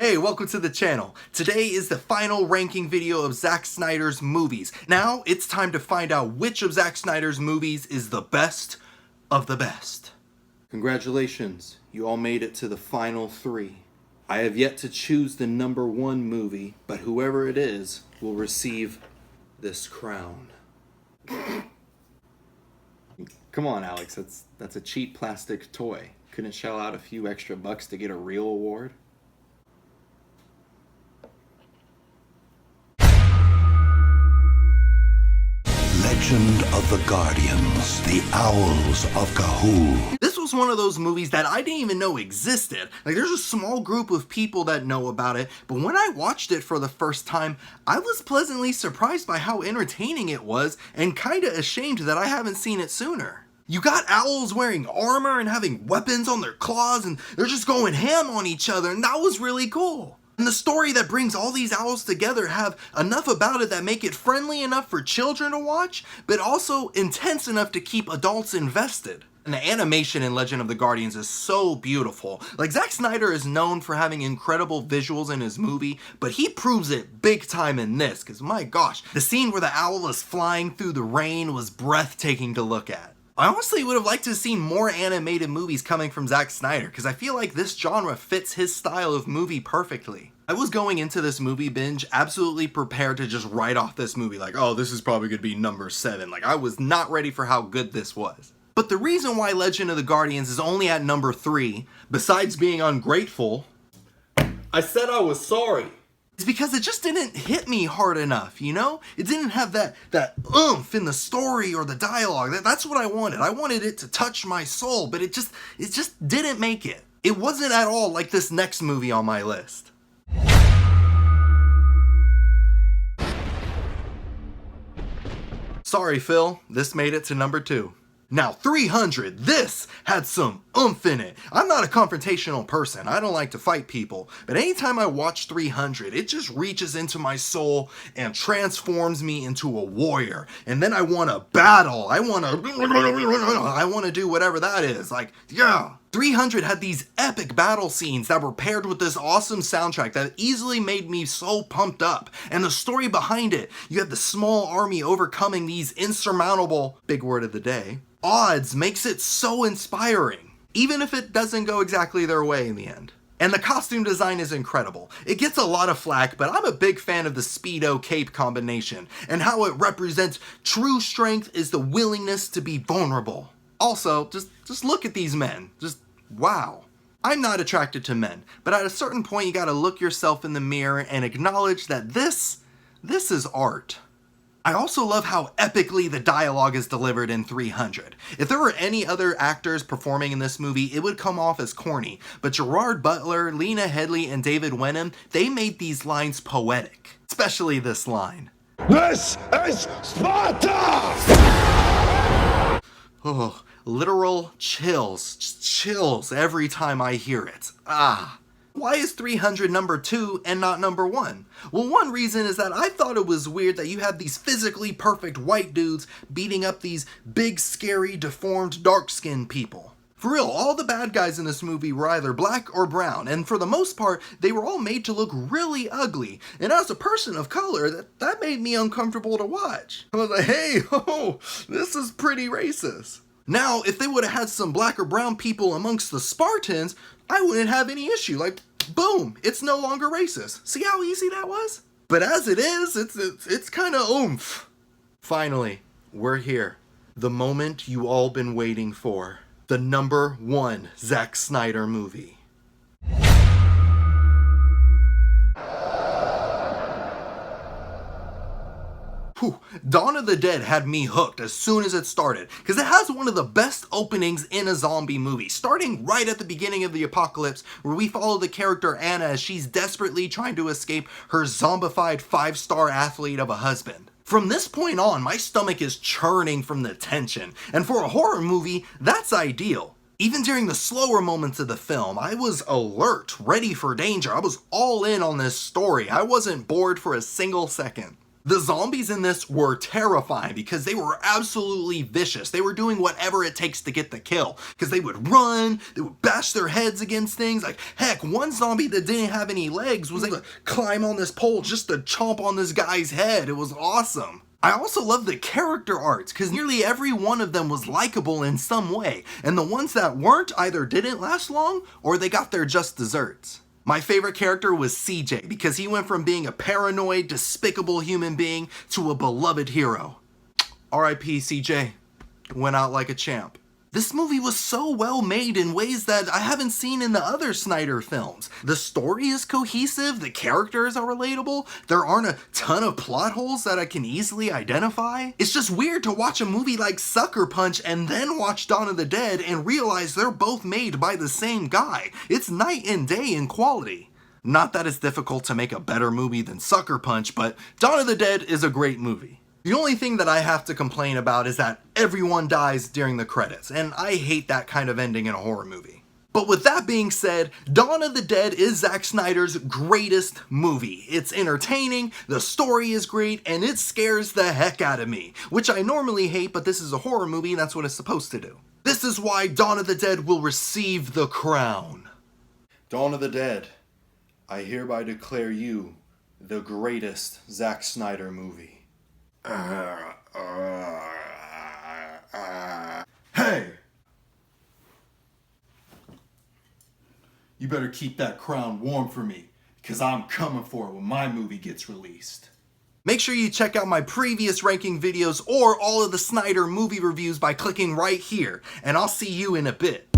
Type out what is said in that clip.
Hey, welcome to the channel. Today is the final ranking video of Zack Snyder's movies. Now, it's time to find out which of Zack Snyder's movies is the best of the best. Congratulations, you all made it to the final three. I have yet to choose the number one movie, but whoever it is will receive this crown. Come on, Alex, that's a cheap plastic toy. Couldn't shell out a few extra bucks to get a real award? Legend of the Guardians, the Owls of Ga'Hoole. This was one of those movies that I didn't even know existed. Like, there's a small group of people that know about it, but when I watched it for the first time, I was pleasantly surprised by how entertaining it was and kinda ashamed that I haven't seen it sooner. You got owls wearing armor and having weapons on their claws, and they're just going ham on each other, and that was really cool. And the story that brings all these owls together have enough about it that make it friendly enough for children to watch, but also intense enough to keep adults invested. And the animation in Legend of the Guardians is so beautiful. Like, Zack Snyder is known for having incredible visuals in his movie, but he proves it big time in this, because my gosh, the scene where the owl is flying through the rain was breathtaking to look at. I honestly would have liked to have seen more animated movies coming from Zack Snyder, because I feel like this genre fits his style of movie perfectly. I was going into this movie binge absolutely prepared to just write off this movie like, oh, this is probably gonna be number 7. Like, I was not ready for how good this was. But the reason why Legend of the Guardians is only at number 3, besides being ungrateful, I said I was sorry, is because it just didn't hit me hard enough, you know? It didn't have that oomph in the story or the dialogue. That's what I wanted. I wanted it to touch my soul, but it just didn't make it. It wasn't at all like this next movie on my list. Sorry, Phil, this made it to number 2. Now, 300, this had some oomph in it. I'm not a confrontational person, I don't like to fight people, but anytime I watch 300, it just reaches into my soul and transforms me into a warrior. And then I want to battle, I want to do whatever that is, like, yeah. 300 had these epic battle scenes that were paired with this awesome soundtrack that easily made me so pumped up. And the story behind it, you have the small army overcoming these insurmountable, big word of the day, odds, makes it so inspiring, even if it doesn't go exactly their way in the end. And the costume design is incredible. It gets a lot of flack, but I'm a big fan of the Speedo cape combination, and how it represents true strength is the willingness to be vulnerable. Also, just look at these men. Just, wow. I'm not attracted to men, but at a certain point you gotta look yourself in the mirror and acknowledge that this is art. I also love how epically the dialogue is delivered in 300. If there were any other actors performing in this movie, it would come off as corny, but Gerard Butler, Lena Headey, and David Wenham, they made these lines poetic. Especially this line. This is Sparta! Oh, literal chills, just chills every time I hear it. Ah. Why is 300 number 2 and not number 1? Well, one reason is that I thought it was weird that you have these physically perfect white dudes beating up these big, scary, deformed, dark-skinned people. For real, all the bad guys in this movie were either black or brown, and for the most part, they were all made to look really ugly. And as a person of color, that made me uncomfortable to watch. I was like, hey, oh, this is pretty racist. Now, if they would have had some black or brown people amongst the Spartans, I wouldn't have any issue. Like, boom, it's no longer racist. See how easy that was? But as it is, it's kind of oomph. Finally, we're here. The moment you all been waiting for. The number 1 Zack Snyder movie. Whew. Dawn of the Dead had me hooked as soon as it started, because it has one of the best openings in a zombie movie, starting right at the beginning of the apocalypse, where we follow the character Anna as she's desperately trying to escape her zombified 5-star athlete of a husband. From this point on, my stomach is churning from the tension, and for a horror movie, that's ideal. Even during the slower moments of the film, I was alert, ready for danger. I was all in on this story. I wasn't bored for a single second. The zombies in this were terrifying because they were absolutely vicious. They were doing whatever it takes to get the kill. Because they would run, they would bash their heads against things. Like, heck, one zombie that didn't have any legs was able to climb on this pole just to chomp on this guy's head. It was awesome. I also love the character arts because nearly every one of them was likable in some way. And the ones that weren't either didn't last long or they got their just desserts. My favorite character was CJ because he went from being a paranoid, despicable human being to a beloved hero. R.I.P. CJ. Went out like a champ. This movie was so well made in ways that I haven't seen in the other Snyder films. The story is cohesive, the characters are relatable, there aren't a ton of plot holes that I can easily identify. It's just weird to watch a movie like Sucker Punch and then watch Dawn of the Dead and realize they're both made by the same guy. It's night and day in quality. Not that it's difficult to make a better movie than Sucker Punch, but Dawn of the Dead is a great movie. The only thing that I have to complain about is that everyone dies during the credits, and I hate that kind of ending in a horror movie. But with that being said, Dawn of the Dead is Zack Snyder's greatest movie. It's entertaining, the story is great, and it scares the heck out of me, which I normally hate, but this is a horror movie and that's what it's supposed to do. This is why Dawn of the Dead will receive the crown. Dawn of the Dead, I hereby declare you the greatest Zack Snyder movie. Hey! You better keep that crown warm for me, because I'm coming for it when my movie gets released. Make sure you check out my previous ranking videos or all of the Snyder movie reviews by clicking right here, and I'll see you in a bit.